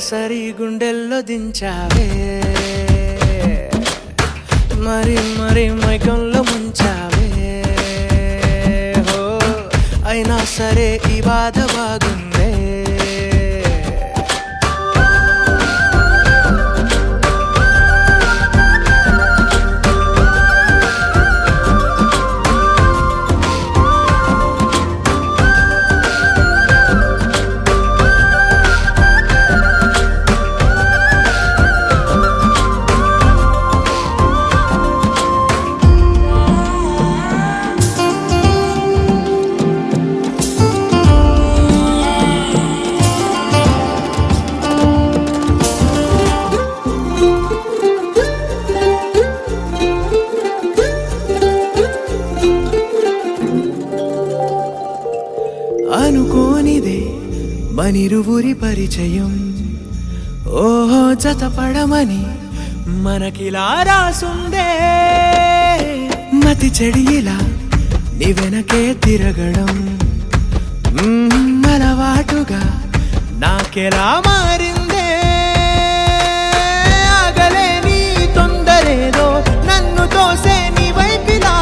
సరాసరి గుండెల్లో దించావే, మరి మరి మైకంలో ముంచావే. హో అయినా సరే ఈ బాధ బాగుందే. అనుకోనిదే మనిరువురి పరిచయం, ఓహో జతపడమని మనకిలా రాసుందే. మతి చెడిలా నీ వెనకే తిరగడం అలవాటుగా నాకెలా మారిందే. ఆగలేని తొందరేదో నన్ను తోసే నీ వైపిలా,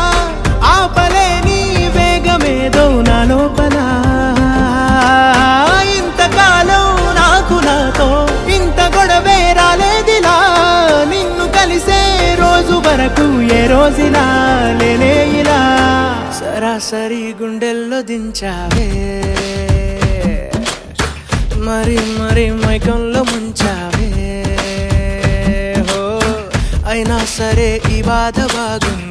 ఆపలేని వేగమేదో నా లోపల. ఇంతకాలం నాకు నాతో ఇంత గొడవే రాలేదిలా, నిన్ను కలిసే రోజు వరకు ఏ రోజులా లేలే ఇలా. సరాసరి గుండెల్లో దించావే, మరి మరి మైకంలో ముంచావే. హో అయినా సరే ఈ బాధ బాగుంది.